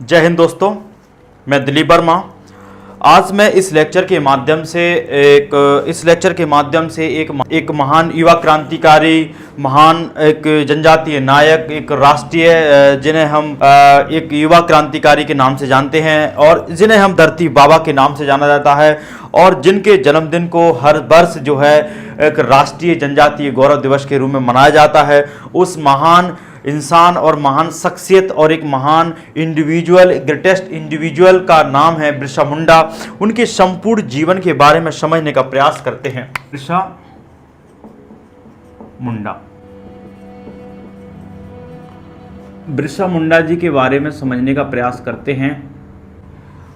जय हिंद दोस्तों, मैं दिलीप वर्मा। आज मैं इस लेक्चर के माध्यम से एक महान युवा क्रांतिकारी, महान एक जनजातीय नायक, एक राष्ट्रीय जिन्हें हम एक युवा क्रांतिकारी के नाम से जानते हैं और जिन्हें हम धरती बाबा के नाम से जाना जाता है और जिनके जन्मदिन को हर वर्ष जो है एक राष्ट्रीय जनजातीय गौरव दिवस के रूप में मनाया जाता है। उस महान इंसान और महान शख्सियत और एक महान इंडिविजुअल, ग्रेटेस्ट इंडिविजुअल का नाम है बिरसा मुंडा। उनके संपूर्ण जीवन के बारे में समझने का प्रयास करते हैं। बिरसा मुंडा, बिरसा मुंडा जी के बारे में समझने का प्रयास करते हैं।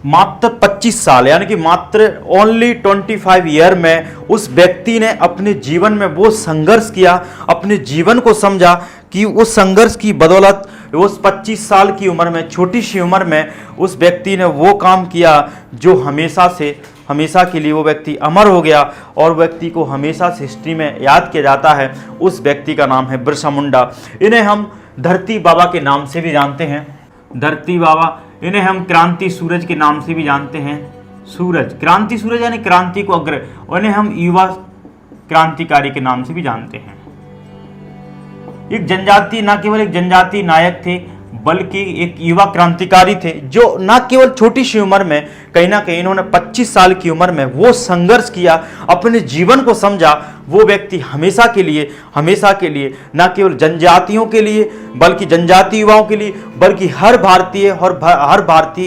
मात्र 25 साल यानी कि मात्र ओनली 25 ईयर में उस व्यक्ति ने अपने जीवन में वो संघर्ष किया, अपने जीवन को समझा कि उस संघर्ष की बदौलत उस 25 साल की उम्र में, छोटी सी उम्र में उस व्यक्ति ने वो काम किया जो हमेशा के लिए वो व्यक्ति अमर हो गया और व्यक्ति को हमेशा से हिस्ट्री में याद किया जाता है। उस व्यक्ति का नाम है बिरसा मुंडा। इन्हें हम धरती बाबा के नाम से भी जानते हैं, धरती बाबा। इन्हें हम क्रांति सूरज के नाम से भी जानते हैं, सूरज, क्रांति सूरज यानी क्रांति को अग्र। और इन्हें हम युवा क्रांतिकारी के नाम से भी जानते हैं। एक जनजाति, ना केवल एक जनजाति नायक थे बल्कि एक युवा क्रांतिकारी थे जो ना केवल छोटी सी उम्र में, कहीं ना कहीं इन्होंने 25 साल की उम्र में वो संघर्ष किया, अपने जीवन को समझा। वो व्यक्ति हमेशा के लिए ना केवल जनजातियों के लिए बल्कि जनजातीय युवाओं के लिए बल्कि हर भारतीय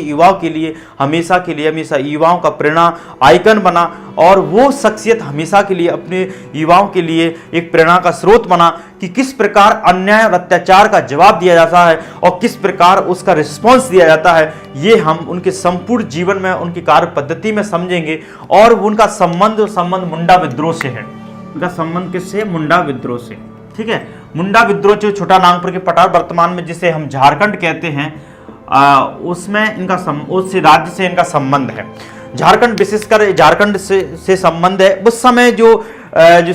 युवाओं के लिए हमेशा युवाओं का प्रेरणा आइकन बना। और वो शख्सियत हमेशा के लिए अपने युवाओं के लिए एक प्रेरणा का स्रोत बना कि किस प्रकार अन्याय और अत्याचार का जवाब दिया जाता है और किस प्रकार उसका रिस्पॉन्स दिया जाता है। ये हम उनके संपूर्ण जीवन में, उनकी कार्य पद्धति में समझेंगे। और उनका संबंध मुंडा विद्रोह से है। उनका संबंध किससे? मुंडा विद्रोह से। ठीक है, मुंडा विद्रोह जो छोटा नागपुर के पठार वर्तमान में जिसे हम झारखंड कहते हैं, उसमें इनका उस राज्य से इनका संबंध है। झारखंड, विशेषकर झारखंड से संबंध है। उस समय जो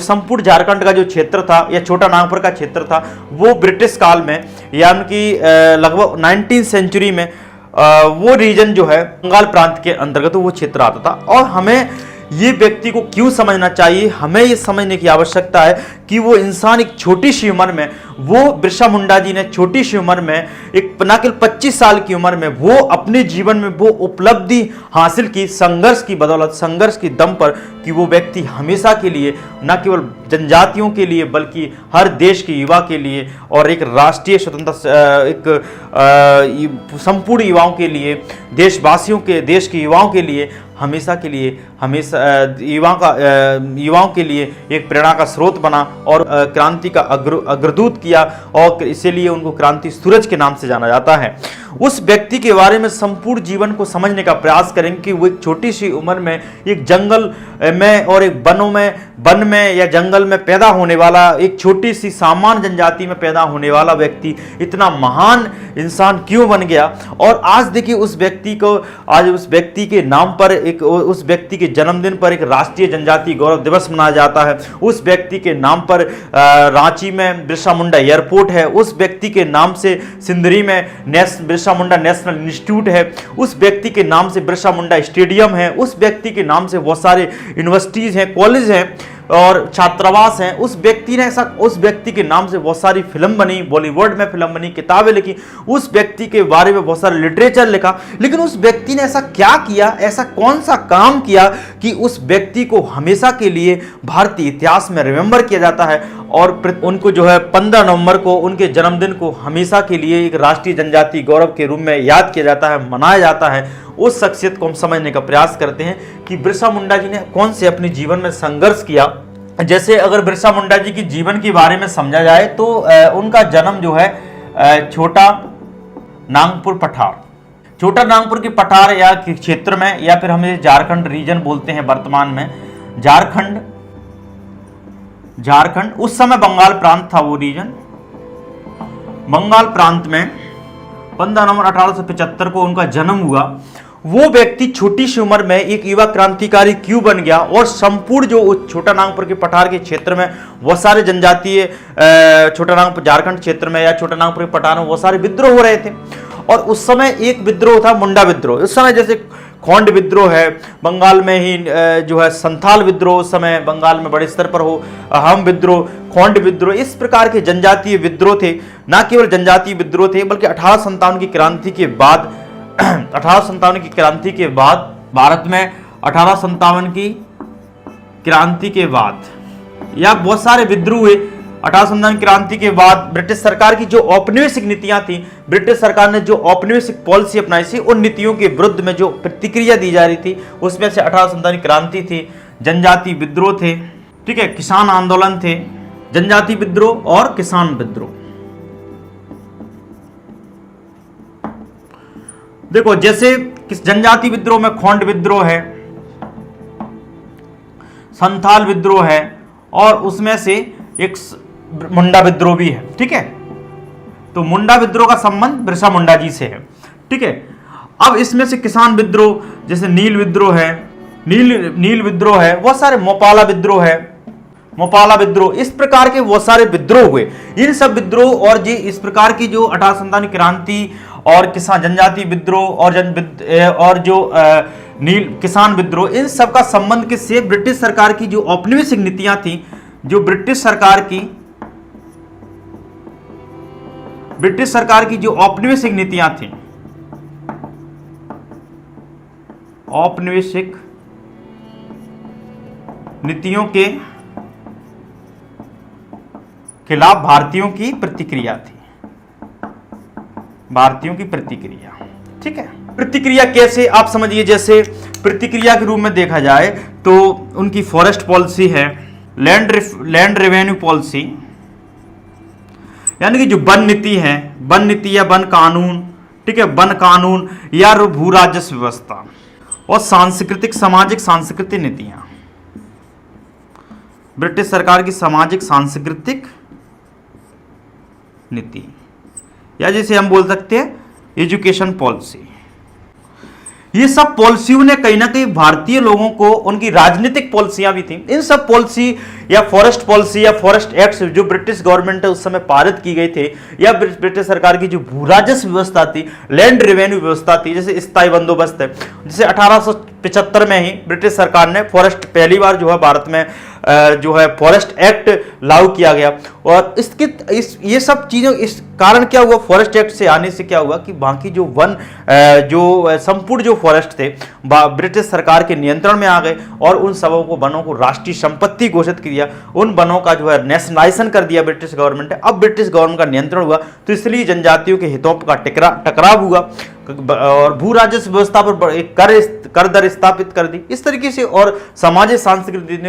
संपूर्ण झारखंड का जो क्षेत्र था या छोटा नागपुर का क्षेत्र था वो ब्रिटिश काल में यानी कि लगभग 19वीं सेंचुरी में वो रीजन जो है बंगाल प्रांत के अंतर्गत वो क्षेत्र आता था। और हमें ये व्यक्ति को क्यों समझना चाहिए? हमें ये समझने की आवश्यकता है कि वो इंसान एक छोटी सी उम्र में, वो बिरसा मुंडा जी ने छोटी सी उम्र में, एक ना केवल 25 साल की उम्र में वो अपने जीवन में वो उपलब्धि हासिल की संघर्ष की बदौलत, संघर्ष की दम पर, कि वो व्यक्ति हमेशा के लिए न केवल जनजातियों के लिए बल्कि हर देश के युवा के लिए और एक राष्ट्रीय स्वतंत्रता, एक संपूर्ण युवाओं के लिए, देशवासियों के, देश के युवाओं के लिए हमेशा युवाओं के लिए एक प्रेरणा का स्रोत बना और क्रांति का अग्रदूत किया और इसीलिए उनको क्रांति सूरज के नाम से जाना जाता है। उस व्यक्ति के बारे में संपूर्ण जीवन को समझने का प्रयास करेंगे कि वो एक छोटी सी उम्र में एक जंगल में और एक वन में या जंगल में पैदा होने वाला, एक छोटी सी सामान्य जनजाति में पैदा होने वाला व्यक्ति इतना महान इंसान क्यों बन गया। और आज देखिए उस व्यक्ति के नाम पर, उस व्यक्ति के जन्मदिन पर एक राष्ट्रीय जनजातीय गौरव दिवस मनाया जाता है। उस व्यक्ति के नाम पर रांची में बिरसा मुंडा एयरपोर्ट है। उस व्यक्ति के नाम से सिंदरी में बिरसा मुंडा नेशनल इंस्टीट्यूट है। उस व्यक्ति के नाम से बिरसा मुंडा स्टेडियम है। उस व्यक्ति के नाम से बहुत सारे यूनिवर्सिटीज हैं, कॉलेज हैं और छात्रावास हैं। उस व्यक्ति के नाम से बहुत सारी फिल्म बनी, बॉलीवुड में फिल्म बनी, किताबें लिखी, उस व्यक्ति के बारे में बहुत सारा लिटरेचर लिखा। लेकिन उस व्यक्ति ने ऐसा क्या किया, ऐसा कौन सा काम किया कि उस व्यक्ति को हमेशा के लिए भारतीय इतिहास में रिमेंबर किया जाता है और उनको जो है 15 नवंबर को, उनके जन्मदिन को हमेशा के लिए एक राष्ट्रीय जनजातीय गौरव के रूप में याद किया जाता है, मनाया जाता है। उस शख्सियत को हम समझने का प्रयास करते हैं कि बिरसा मुंडा जी ने कौन से अपने जीवन में संघर्ष किया। जैसे अगर बिरसा मुंडा जी की जीवन के बारे में समझा जाए तो उनका जन्म जो है छोटा नागपुर के पठार या क्षेत्र में, या फिर हम झारखंड रीजन बोलते हैं वर्तमान में, झारखंड उस समय बंगाल प्रांत था। वो रीजन बंगाल प्रांत में 15 नवंबर 1875 को उनका जन्म हुआ। वो व्यक्ति छोटी सी उम्र में एक युवा क्रांतिकारी क्यों बन गया और संपूर्ण जो छोटा नागपुर के पठार के क्षेत्र में बहुत सारे जनजातीय, छोटा नागपुर झारखंड क्षेत्र में या छोटा नागपुर के पठार में बहुत सारे विद्रोह हो रहे थे और उस समय एक विद्रोह था मुंडा विद्रोह। उस समय जैसे खोंड विद्रोह है बंगाल में ही, जो है संथाल विद्रोह उस समय बंगाल में बड़े स्तर पर हो, अहम विद्रोह, खोंड विद्रोह, इस प्रकार के जनजातीय विद्रोह थे। न केवल जनजातीय विद्रोह थे बल्कि 1857 की क्रांति के बाद 1857 की क्रांति के बाद भारत में 1857 की क्रांति के बाद या बहुत सारे विद्रोह हुए। 1857 क्रांति के बाद ब्रिटिश सरकार की जो औपनिवेशिक नीतियां थी, ब्रिटिश सरकार ने जो औपनिवेशिक पॉलिसी अपनाई थी, उन नीतियों के विरुद्ध में जो प्रतिक्रिया दी जा रही थी उसमें से 1857 क्रांति थी, जनजातीय विद्रोह थे, ठीक है, किसान आंदोलन थे, जनजातीय विद्रोह और किसान विद्रोह। देखो जैसे जनजातीय विद्रोह में खोंड विद्रोह है, संथाल विद्रोह है और उसमें से एक मुंडा विद्रोह भी है, ठीक है। तो मुंडा विद्रोह का संबंध बिरसा मुंडा जी से है, ठीक है। अब इसमें से किसान विद्रोह जैसे नील विद्रोह है, नील विद्रोह है, बहुत सारे मोपाला विद्रोह है, मोपाला विद्रोह, इस प्रकार के बहुत सारे विद्रोह हुए। इन सब विद्रोह और जी इस प्रकार की जो 1857 क्रांति और किसान जनजातीय विद्रोह और जो नील किसान विद्रोह, इन सब का संबंध किससे? ब्रिटिश सरकार की जो औपनिवेशिक नीतियां थी, जो ब्रिटिश सरकार की जो औपनिवेशिक नीतियां थी, औपनिवेशिक नीतियों के खिलाफ भारतीयों की प्रतिक्रिया थी, भारतीयों की प्रतिक्रिया, ठीक है। प्रतिक्रिया कैसे आप समझिए, जैसे प्रतिक्रिया के रूप में देखा जाए तो उनकी फॉरेस्ट पॉलिसी है, लैंड रेवेन्यू पॉलिसी, यानी कि जो वन नीति है, वन नीति या वन कानून, ठीक है, वन कानून या भू राजस्व व्यवस्था और सामाजिक सांस्कृतिक नीतियां, ब्रिटिश सरकार की सामाजिक सांस्कृतिक नीति, या जैसे हम बोल सकते हैं एजुकेशन पॉलिसी। ये सब पॉलिसियों ने कहीं ना कहीं भारतीय लोगों को, उनकी राजनीतिक पॉलिसियां भी थी, इन सब पॉलिसी या फॉरेस्ट पॉलिसी या फॉरेस्ट एक्ट जो ब्रिटिश गवर्नमेंट ने उस समय पारित की गई थे, या ब्रिटिश सरकार की जो भू राजस्व व्यवस्था थी, लैंड रेवेन्यू व्यवस्था थी, जैसे स्थायी बंदोबस्त है, जैसे 1875 में ही ब्रिटिश सरकार ने फॉरेस्ट पहली बार जो है भारत में जो है फॉरेस्ट एक्ट लागू किया गया। और ये सब चीजों, इस कारण क्या हुआ, फॉरेस्ट एक्ट से आने से क्या हुआ कि बाकी जो वन जो संपूर्ण जो फॉरेस्ट थे ब्रिटिश सरकार के नियंत्रण में आ गए और उन सबों को, वनों को राष्ट्रीय संपत्ति घोषित किया, उन वनों का जो है नेशनलाइजेशन कर दिया ब्रिटिश गवर्नमेंट ने। अब ब्रिटिश गवर्नमेंट का नियंत्रण हुआ तो इसलिए जनजातियों के हितों का टकराव हुआ और भू राजस्व व्यवस्था पर एक कर दर स्थापित कर दी। इस तरीके से और समाज सांस्कृतिक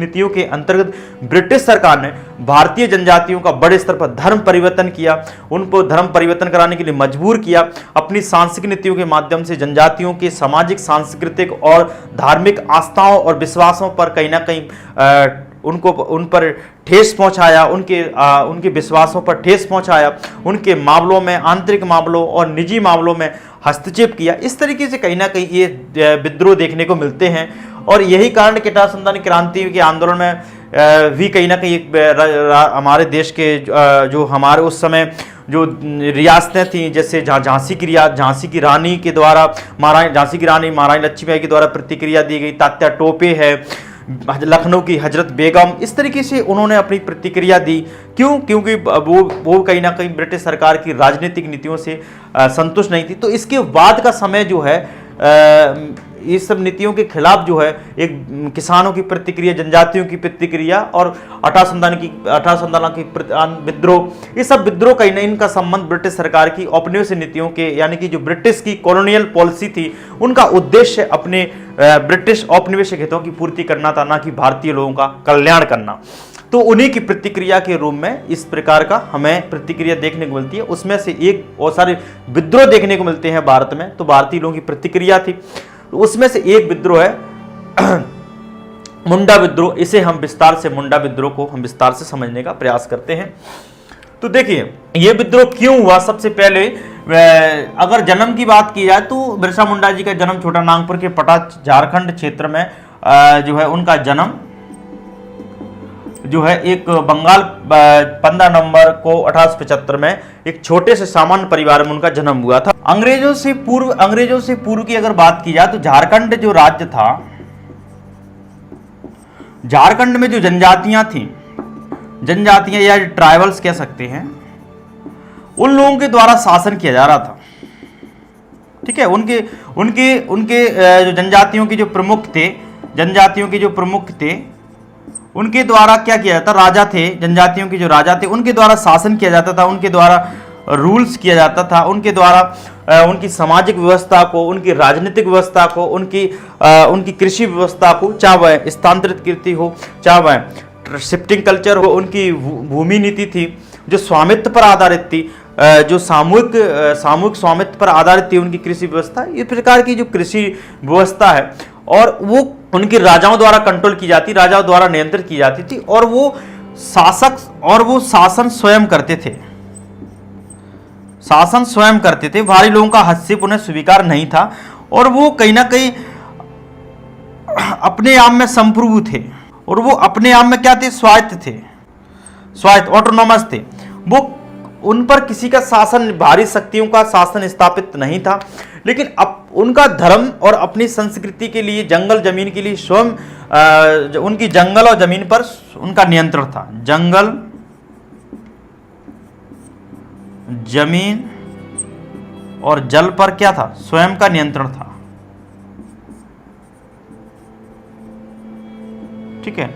नीतियों के अंतर्गत ब्रिटिश सरकार ने भारतीय जनजातियों का बड़े स्तर पर धर्म परिवर्तन किया, उनको धर्म परिवर्तन कराने के लिए मजबूर किया। अपनी सांस्कृतिक नीतियों के माध्यम से जनजातियों के सामाजिक, सांस्कृतिक और धार्मिक आस्थाओं और विश्वासों पर कहीं ना कहीं उन पर ठेस पहुंचाया, उनके विश्वासों पर ठेस पहुंचाया, उनके मामलों में, आंतरिक मामलों और निजी मामलों में हस्तक्षेप किया। इस तरीके से कहीं ना कहीं ये विद्रोह देखने को मिलते हैं और यही कारण कि 1857 क्रांति के आंदोलन में भी कहीं ना कहीं हमारे देश के जो हमारे उस समय जो रियासतें थीं, जैसे झांसी की रानी के द्वारा झांसी की रानी महारानी लक्ष्मीबाई के द्वारा प्रतिक्रिया दी गई, तात्या टोपे है, लखनऊ की हजरत बेगम, इस तरीके से उन्होंने अपनी प्रतिक्रिया दी। क्यों? क्योंकि वो कहीं ना कहीं ब्रिटिश सरकार की राजनीतिक नीतियों से संतुष्ट नहीं थी। तो इसके बाद का समय जो है इस सब नीतियों के खिलाफ जो है एक किसानों की प्रतिक्रिया, जनजातियों की प्रतिक्रिया और 1857 की विद्रोह, ये सब विद्रोह कहीं ना इनका संबंध ब्रिटिश सरकार की औपनिवेशिक नीतियों के, यानी कि जो ब्रिटिश की कॉलोनियल पॉलिसी थी, उनका उद्देश्य अपने ब्रिटिश औपनिवेशिक हितों की पूर्ति करना था, ना कि भारतीय लोगों का कल्याण करना। तो उन्हीं की प्रतिक्रिया के रूप में इस प्रकार का हमें प्रतिक्रिया देखने को मिलती है। उसमें से एक और सारे विद्रोह देखने को मिलते हैं भारत में, तो भारतीय लोगों की प्रतिक्रिया थी। उसमें से एक विद्रोह है मुंडा विद्रोह। इसे हम मुंडा विद्रोह को हम विस्तार से समझने का प्रयास करते हैं। तो देखिए ये विद्रोह क्यों हुआ। सबसे पहले अगर जन्म की बात की जाए तो बिरसा मुंडा जी का जन्म छोटा नागपुर के पटा झारखंड क्षेत्र में जो है उनका जन्म जो है एक बंगाल 15 नवंबर को 1875 में एक छोटे से सामान्य परिवार में उनका जन्म हुआ था। अंग्रेजों से पूर्व की अगर बात की जाए तो झारखंड जो राज्य था, झारखंड में जो जनजातियां थी, जनजातियां या ट्राइबल्स कह सकते हैं, उन लोगों के द्वारा शासन किया जा रहा था। ठीक है, उनके उनके उनके जो जनजातियों के जो प्रमुख थे, जनजातियों के जो प्रमुख थे, उनके द्वारा क्या किया जाता, राजा थे, जनजातियों के जो राजा थे उनके द्वारा शासन किया जाता था, उनके द्वारा रूल्स किया जाता था, उनके द्वारा उनकी सामाजिक व्यवस्था को, उनकी राजनीतिक व्यवस्था को, उनकी कृषि व्यवस्था को, चाहे वह स्थानांतरित कृषि हो, चाहे वह शिफ्टिंग कल्चर हो, उनकी भूमि नीति थी जो स्वामित्व पर आधारित थी, जो सामूहिक स्वामित्व पर आधारित थी उनकी कृषि व्यवस्था। इस प्रकार की जो कृषि व्यवस्था है और वो उनके राजाओं द्वारा कंट्रोल की जाती, राजाओं द्वारा नियंत्रित की जाती थी, और वो शासन स्वयं करते थे, शासन स्वयं करते थे। बाहरी लोगों का हस्तक्षेप उन्हें स्वीकार नहीं था और वो कहीं ना कहीं अपने आप में संप्रभु थे, और वो अपने आप में क्या थे, स्वायत्त थे, स्वायत्त ऑटोनॉमस थे। वो उन पर किसी का शासन, बाहरी शक्तियों का शासन स्थापित नहीं था, लेकिन अब उनका धर्म और अपनी संस्कृति के लिए, जंगल जमीन के लिए स्वयं उनकी जंगल और जमीन पर उनका नियंत्रण था। जंगल, जमीन और जल पर क्या था, स्वयं का नियंत्रण था। ठीक है,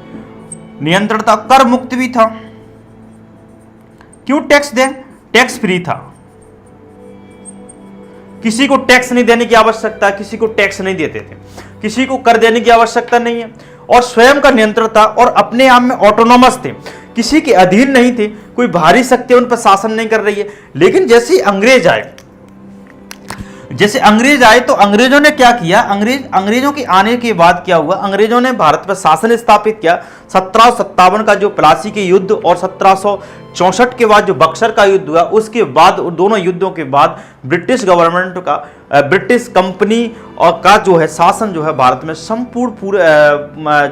नियंत्रण था, कर मुक्त भी था। क्यों टैक्स दे, टैक्स फ्री था, किसी को टैक्स नहीं देने की आवश्यकता, किसी को टैक्स नहीं देते थे, किसी को कर देने की आवश्यकता नहीं है, और स्वयं का नियंत्रण था और अपने आप में ऑटोनॉमस थे, किसी के अधीन नहीं थे, कोई बाहरी शक्ति उन पर शासन नहीं कर रही है। लेकिन जैसे ही अंग्रेज आए तो अंग्रेजों ने क्या किया, अंग्रेजों के आने के बाद क्या हुआ, अंग्रेजों ने भारत पर शासन स्थापित किया। 1757 का जो प्लासी के युद्ध और 1764 के बाद जो बक्सर का युद्ध हुआ, उसके बाद, दोनों युद्धों के बाद ब्रिटिश गवर्नमेंट का, ब्रिटिश कंपनी और का जो है शासन जो है भारत में संपूर्ण पूरे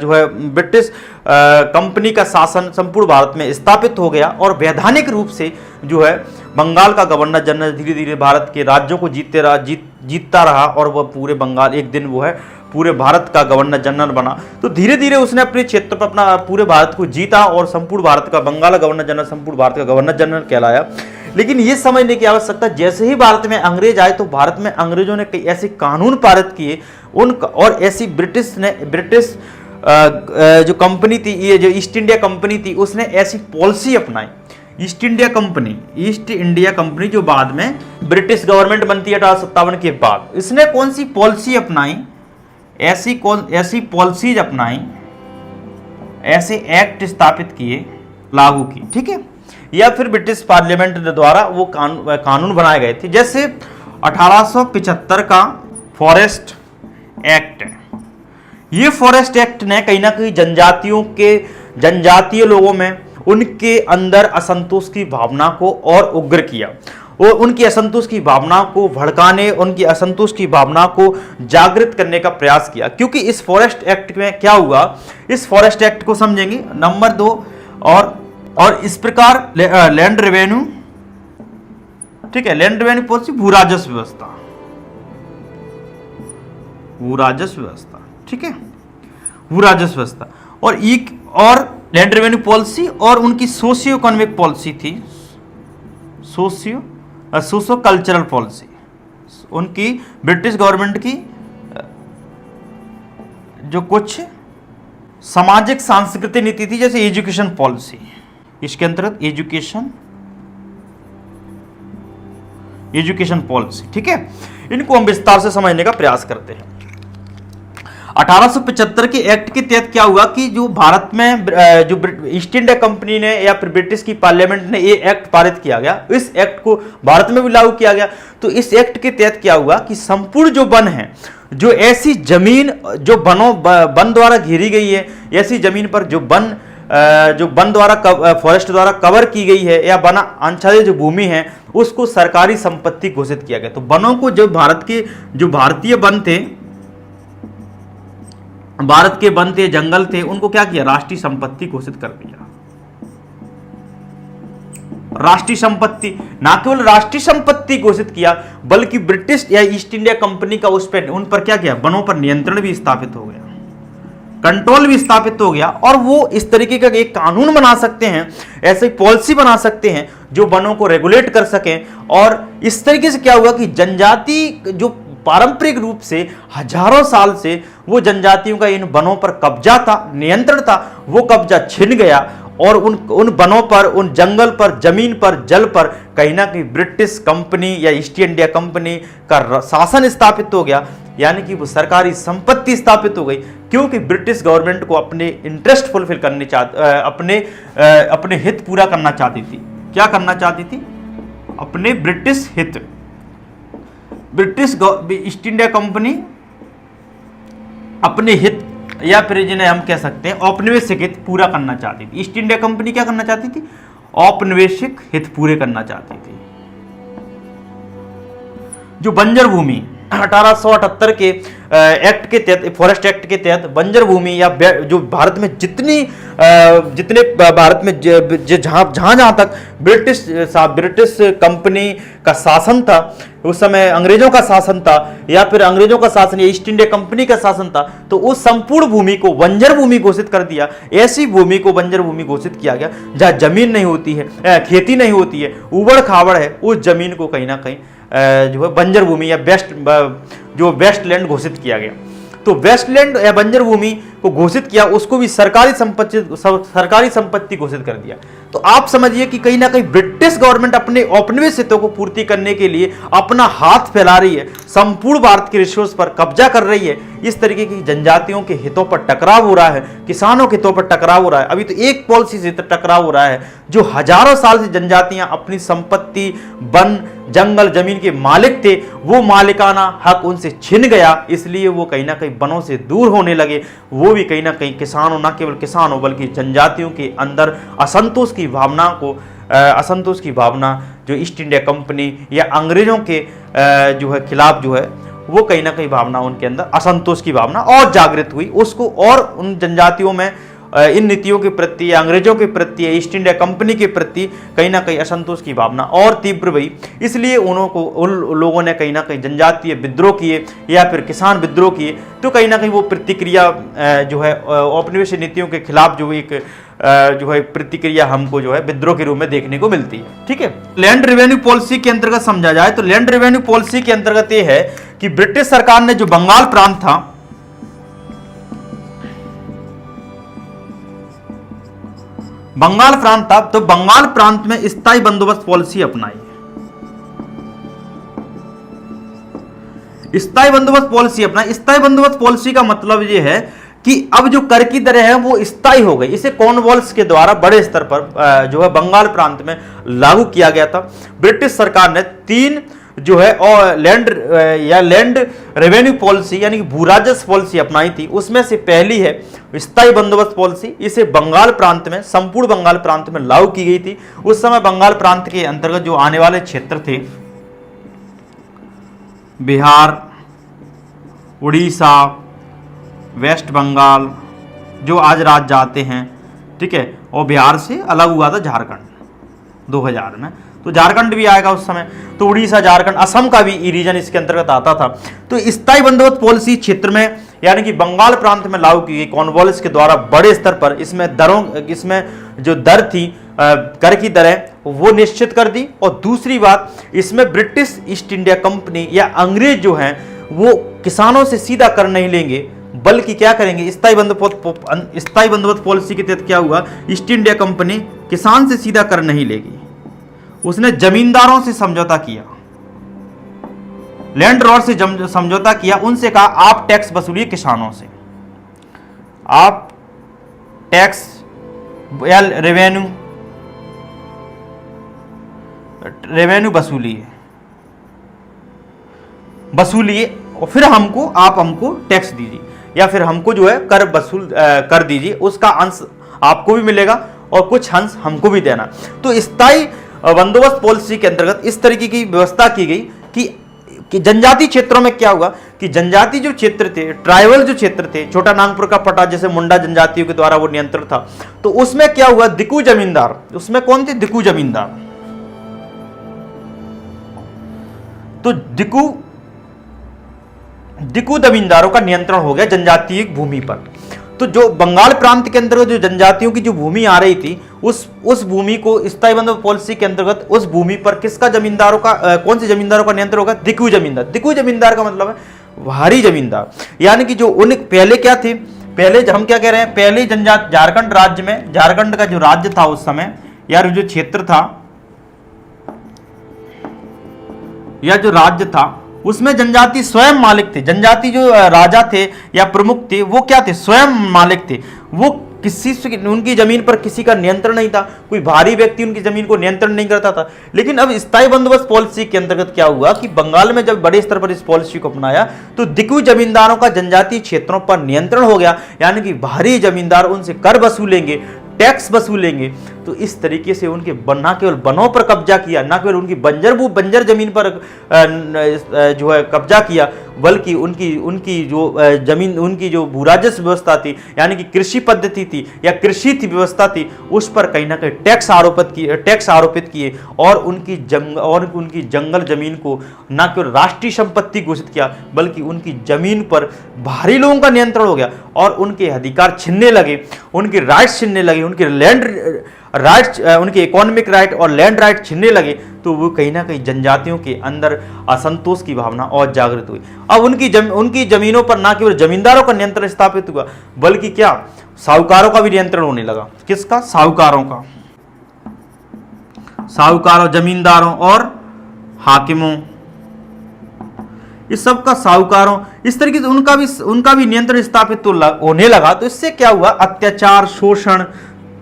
जो है ब्रिटिश कंपनी का शासन संपूर्ण भारत में स्थापित हो गया, और वैधानिक रूप से जो है बंगाल का गवर्नर जनरल धीरे धीरे भारत के राज्यों को जीतता रहा, और वह पूरे बंगाल एक दिन वो है पूरे भारत का गवर्नर जनरल बना। तो धीरे धीरे उसने अपने क्षेत्र पर अपना पूरे भारत को जीता, और संपूर्ण भारत का बंगाल गवर्नर जनरल संपूर्ण भारत का गवर्नर जनरल कहलाया। लेकिन ये समझने की आवश्यकता, जैसे ही भारत में अंग्रेज आए तो भारत में अंग्रेजों ने कई ऐसे कानून पारित किए, और ऐसी ब्रिटिश जो कंपनी थी, ये जो ईस्ट इंडिया कंपनी थी, उसने ऐसी पॉलिसी अपनाई। ईस्ट इंडिया कंपनी जो बाद में ब्रिटिश गवर्नमेंट बनती है 1857 के बाद, इसने कौन सी पॉलिसी अपनाई, ऐसी पॉलिसीज अपनाई, ऐसे एक्ट स्थापित किए, लागू की। ठीक है, या फिर ब्रिटिश पार्लियामेंट द्वारा वो कानून बनाए गए थे। जैसे 1875 का फॉरेस्ट एक्ट है, ये फॉरेस्ट एक्ट ने कहीं ना कहीं जनजातीय लोगों में उनके अंदर असंतोष की भावना को और उग्र किया, और उनकी असंतोष की भावना को भड़काने, उनकी असंतोष की भावना को जागृत करने का प्रयास किया। क्योंकि इस फॉरेस्ट एक्ट में क्या हुआ, इस फॉरेस्ट एक्ट को समझेंगे। नंबर 2, और इस प्रकार लैंड रेवेन्यू, ठीक है, लैंड रेवेन्यू पॉलिसी, भू राजस्व व्यवस्था, ठीक है, भू राजस्व व्यवस्था, और लैंड रेवेन्यू पॉलिसी, और उनकी सोशियो इकोनॉमिक पॉलिसी थी, सोशो कल्चरल पॉलिसी, उनकी ब्रिटिश गवर्नमेंट की जो कुछ सामाजिक सांस्कृतिक नीति थी, जैसे एजुकेशन पॉलिसी, इसके अंतर्गत एजुकेशन पॉलिसी। ठीक है, इनको हम विस्तार से समझने का प्रयास करते हैं। 1875 के एक्ट के तहत क्या हुआ कि जो भारत में जो ईस्ट इंडिया कंपनी ने या फिर ब्रिटिश की पार्लियामेंट ने ये एक्ट पारित किया गया, इस एक्ट को भारत में भी लागू किया गया। तो इस एक्ट के तहत क्या हुआ कि संपूर्ण जो वन है, जो ऐसी जमीन जो वन द्वारा घेरी गई है, ऐसी जमीन पर जो वन द्वारा फॉरेस्ट द्वारा कवर की गई है या वन आच्छादित जो भूमि है, उसको सरकारी संपत्ति घोषित किया गया। तो वनों को जो भारतीय वन थे, भारत के वन थे, जंगल थे, उनको क्या किया, राष्ट्रीय संपत्ति घोषित कर दिया। राष्ट्रीय संपत्ति, ना केवल राष्ट्रीय संपत्ति घोषित किया बल्कि ब्रिटिश या ईस्ट इंडिया कंपनी का उन पर क्या किया, वनों पर नियंत्रण भी स्थापित हो गया, कंट्रोल भी स्थापित हो गया। और वो इस तरीके का एक कानून बना सकते हैं, ऐसी पॉलिसी बना सकते हैं जो वनों को रेगुलेट कर सकें। और इस तरीके से क्या हुआ कि जनजाति जो पारंपरिक रूप से हजारों साल से वो जनजातियों का इन वनों पर कब्जा था, नियंत्रण था, वो कब्जा छिन गया और उन वनों पर, उन जंगल पर, जमीन पर, जल पर कहीं ना कहीं ब्रिटिश कंपनी या ईस्ट इंडिया कंपनी का शासन स्थापित हो गया, यानी कि वो सरकारी संपत्ति स्थापित हो गई। क्योंकि ब्रिटिश गवर्नमेंट को अपने इंटरेस्ट फुलफिल करने अपने हित पूरा करना चाहती थी। क्या करना चाहती थी? अपने ब्रिटिश हित। ब्रिटिश ईस्ट इंडिया कंपनी अपने हित या फिर जिन्हें हम कह सकते हैं औपनिवेशिक हित पूरा करना चाहती थी। ईस्ट इंडिया कंपनी क्या करना चाहती थी? औपनिवेशिक हित पूरे करना चाहती थी। जो बंजर भूमि 1878 के एक्ट के तहत, फॉरेस्ट एक्ट के तहत बंजर भूमि या जो भारत में जितने भारत में जहां तक ब्रिटिश कंपनी का शासन था, उस समय अंग्रेजों का शासन था या फिर अंग्रेजों का शासन या ईस्ट इंडिया कंपनी का शासन था, तो उस संपूर्ण भूमि को बंजर भूमि घोषित कर दिया। ऐसी भूमि को बंजर भूमि घोषित किया गया जहां जमीन नहीं होती है, खेती नहीं होती है, उबड़ खाबड़ है, उस जमीन को कहीं ना कहीं जो है बंजर भूमि या वेस्टलैंड घोषित किया गया। तो वेस्टलैंड या बंजर भूमि को घोषित किया, उसको भी सरकारी संपत्ति घोषित कर दिया। तो आप समझिए कि कहीं ना कहीं ब्रिटिश गवर्नमेंट अपने औपनिवेशिक हितों को पूर्ति करने के लिए अपना हाथ फैला रही है, संपूर्ण भारत के रिसोर्स पर कब्जा कर रही है। इस तरीके की जनजातियों के हितों पर टकराव हो रहा है, किसानों के हितों पर टकराव हो रहा है। अभी तो एक पॉलिसी से टकराव हो रहा है, जो हजारों साल से जनजातियां अपनी संपत्ति, वन, जंगल, जमीन के मालिक थे, वो मालिकाना हक उनसे छिन गया, इसलिए वो कहीं ना कहीं वनों से दूर होने लगे। वो भी कहीं ना कहीं किसानों, ना केवल किसानों बल्कि जनजातियों के अंदर असंतोष की भावना जो ईस्ट इंडिया कंपनी या अंग्रेजों के जो है खिलाफ जो है, वो कहीं ना कहीं भावना उनके अंदर, असंतोष की भावना और जागृत हुई। उसको और उन जनजातियों में इन नीतियों के प्रति या अंग्रेजों के प्रति या ईस्ट इंडिया कंपनी के प्रति कहीं ना कहीं असंतोष की भावना और तीव्र हुई। इसलिए उन लोगों ने कहीं ना कहीं जनजातीय विद्रोह किए या फिर किसान विद्रोह किए। तो कहीं ना कहीं वो प्रतिक्रिया जो है औपनिवेशिक नीतियों के खिलाफ जो है प्रतिक्रिया हमको जो है विद्रोह के रूप में देखने को मिलती है। ठीक है, लैंड रेवेन्यू पॉलिसी के अंतर्गत समझा जाए तो लैंड रेवेन्यू पॉलिसी के अंतर्गत ये है कि ब्रिटिश सरकार ने जो बंगाल प्रांत था, तो बंगाल प्रांत में स्थायी बंदोबस्त पॉलिसी अपनाई। स्थायी बंदोबस्त पॉलिसी का मतलब यह है कि अब जो कर की दरें हैं वो स्थायी हो गई। इसे कॉर्नवालिस के द्वारा बड़े स्तर पर जो है बंगाल प्रांत में लागू किया गया था। ब्रिटिश सरकार ने 3 जो है और लैंड रेवेन्यू पॉलिसी यानी कि भूराजस्व पॉलिसी अपनाई थी। उसमें से पहली है स्थायी बंदोबस्त पॉलिसी। इसे बंगाल प्रांत में, संपूर्ण बंगाल प्रांत में लागू की गई थी। उस समय बंगाल प्रांत के अंतर्गत जो आने वाले क्षेत्र थे, बिहार, उड़ीसा, वेस्ट बंगाल, जो आज राज्य आते हैं, ठीक है, और बिहार से अलग हुआ था झारखंड 2000 में, तो झारखंड भी आएगा उस समय। तो उड़ीसा, झारखंड, असम का भी ई रीजन इसके अंतर्गत आता था। तो स्थायी बंदोबस्त पॉलिसी क्षेत्र में यानी कि बंगाल प्रांत में लागू की गई कॉर्नवालिस के द्वारा बड़े स्तर पर। इसमें जो दर थी, कर की दरें वो निश्चित कर दी। और दूसरी बात, इसमें ब्रिटिश ईस्ट इंडिया कंपनी या अंग्रेज जो हैं वो किसानों से सीधा कर नहीं लेंगे, बल्कि क्या करेंगे, स्थायी बंदोबस्त पॉलिसी के तहत क्या हुआ, ईस्ट इंडिया कंपनी किसान से सीधा कर नहीं लेगी, उसने जमींदारों से समझौता किया, लैंडलॉर्ड से समझौता किया। उनसे कहा आप टैक्स वसूलिए किसानों से, आप टैक्स या रेवेन्यू वसूलिए और फिर आप हमको टैक्स दीजिए या फिर हमको जो है कर दीजिए, उसका अंश आपको भी मिलेगा और कुछ अंश हमको भी देना। तो स्थायी बंदोबस्त पॉलिसी के अंतर्गत इस तरीके की व्यवस्था की गई कि जनजाति क्षेत्रों में क्या हुआ कि जनजाति जो क्षेत्र थे, ट्राइबल जो क्षेत्र थे, छोटा नागपुर का पट्टा जैसे मुंडा जनजातियों के द्वारा वो नियंत्रण था, तो उसमें क्या हुआ, दिकू जमींदार, उसमें कौन थे, दिकू जमींदार, तो दिकू जमींदारों का नियंत्रण हो गया जनजातीय भूमि पर। तो जो बंगाल प्रांत के अंतर्गत जो जनजातियों की जो भूमि आ रही थी, उस भूमि को स्थायी बंदोबस्त पॉलिसी के अंतर्गत उस भूमि पर किसका जमींदारों का कौन से जमींदारों का नियंत्रण होगा? दिकू जमींदार। दिकू जमींदार का मतलब है भारी जमींदार, यानी कि जो उन पहले क्या थे, पहले हम क्या कह रहे हैं, पहले जनजाति झारखंड राज्य में, झारखंड का जो राज्य था उस समय, यार जो क्षेत्र था या जो राज्य था, उसमें जनजाति स्वयं मालिक थे। जनजाति जो राजा थे या प्रमुख थे वो क्या थे? स्वयं मालिक थे। वो किसी से, उनकी जमीन पर किसी का नियंत्रण नहीं था, कोई भारी व्यक्ति उनकी जमीन को नियंत्रण नहीं करता था। लेकिन अब स्थायी बंदोबस्त पॉलिसी के अंतर्गत क्या हुआ कि बंगाल में जब बड़े स्तर पर इस पॉलिसी को अपनाया तो दिकू जमींदारों का जनजातीय क्षेत्रों पर नियंत्रण हो गया, यानी कि भारी जमींदार उनसे कर वसूलेंगे, टैक्स वसूलेंगे। तो इस तरीके से उनके न केवल वनों पर कब्जा किया, न केवल उनकी बंजर जमीन पर जो है कब्जा किया, बल्कि उनकी जो जमीन, उनकी जो भूराजस्व व्यवस्था थी, यानी कि कृषि पद्धति थी या कृषि थी व्यवस्था थी, उस पर कहीं ना कहीं टैक्स आरोपित किए और उनकी जंगल जमीन को न केवल राष्ट्रीय संपत्ति घोषित किया, बल्कि उनकी जमीन पर भारी लोगों का नियंत्रण हो गया और उनके अधिकार छीनने लगे, उनके राइट्स छीनने लगे, उनके लैंड राइट्स, उनके इकोनॉमिक राइट और लैंड राइट छीनने लगे। तो वो कहीं ना कहीं जनजातियों के अंदर असंतोष की भावना और जागृत हुई। अब उनकी जमीनों पर ना केवल जमींदारों का नियंत्रण स्थापित हुआ, बल्कि क्या, साहूकारों का भी नियंत्रण होने लगा। किसका? साहूकारों का। साहूकारों, जमींदारों और हाकिमों, इस सब का साहूकारों, इस तरीके से उनका भी नियंत्रण स्थापित तो होने लगा। तो इससे क्या हुआ? अत्याचार, शोषण,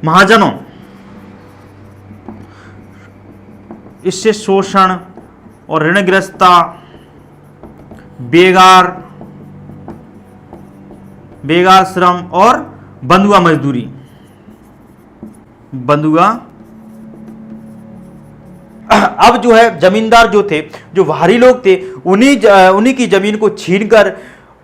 महाजनों, इससे शोषण और ऋणग्रस्तता, बेगार श्रम और बंधुआ मजदूरी, अब जो है जमींदार जो थे, जो भारी लोग थे, उन्हीं की जमीन को छीनकर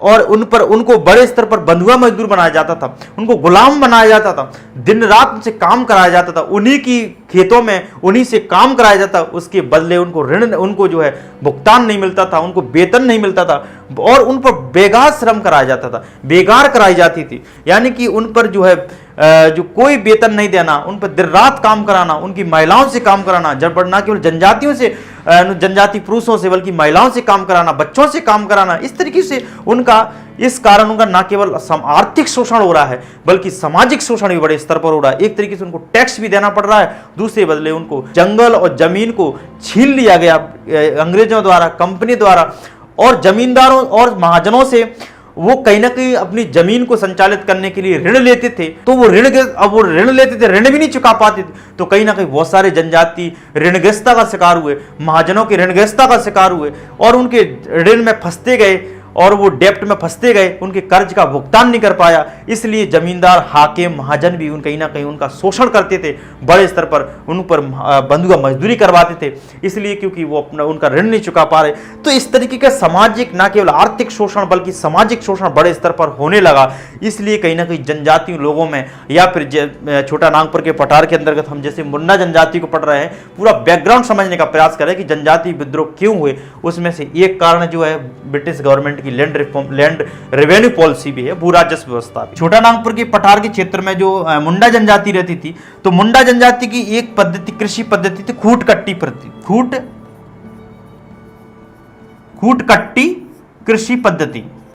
और उनको बड़े स्तर पर बंधुआ मजदूर बनाया जाता था, उनको गुलाम बनाया जाता था, दिन रात उनसे काम कराया जाता था, उन्हीं की खेतों में उन्हीं से काम कराया जाता। उसके बदले उनको जो है भुगतान नहीं मिलता था, उनको वेतन नहीं मिलता था और उन पर बेगार श्रम कराया जाता था, बेगार कराई जाती थी, यानी कि उन पर जो है जो कोई वेतन नहीं देना, उन पर दिन रात काम कराना, उनकी महिलाओं से काम कराना, जब ना केवल जनजाति पुरुषों से बल्कि महिलाओं से काम कराना, बच्चों से काम कराना। इस तरीके से इस कारण उनका न केवल आर्थिक शोषण हो रहा है, बल्कि सामाजिक शोषण भी बड़े स्तर पर हो रहा है। एक तरीके से उनको टैक्स भी देना पड़ रहा है, दूसरे बदले उनको जंगल और जमीन को छीन लिया गया अंग्रेजों द्वारा, कंपनी द्वारा। और जमींदारों और महाजनों से वो कहीं ना कहीं अपनी जमीन को संचालित करने के लिए ऋण लेते थे, तो वो ऋण लेते थे, ऋण भी नहीं चुका पाते थे, तो कहीं ना कहीं बहुत सारे जनजाति ऋणग्रस्तता का शिकार हुए, महाजनों की ऋणग्रस्तता का शिकार हुए और उनके ऋण में फंसते गए और वो डेप्ट में फंसते गए, उनके कर्ज का भुगतान नहीं कर पाया। इसलिए जमींदार, हाकिम, महाजन भी कहीं ना कहीं उनका शोषण करते थे, बड़े स्तर पर उन पर बंधुआ मजदूरी करवाते थे, इसलिए क्योंकि वो उनका ऋण नहीं चुका पा रहे। तो इस तरीके का सामाजिक, ना केवल आर्थिक शोषण बल्कि सामाजिक शोषण बड़े स्तर पर होने लगा। इसलिए कहीं ना कहीं जनजाति लोगों में, या फिर छोटा नागपुर के पठार के अंतर्गत हम जैसे मुंडा जनजाति को पढ़ रहे हैं, पूरा बैकग्राउंड समझने का प्रयास करें कि जनजाति विद्रोह क्यों हुए। उसमें से एक कारण जो है ब्रिटिश गवर्नमेंट की लैंड रेवेन्यू पॉलिसी भी है, भू राजस्व व्यवस्था भी। छोटा नागपुर के पठार के क्षेत्र में जो मुंडा जनजाति रहती थी, तो मुंडा जनजाति की एक पद्धति, कृषि पद्धति थी खूट कट्टी कृषि पद्धति।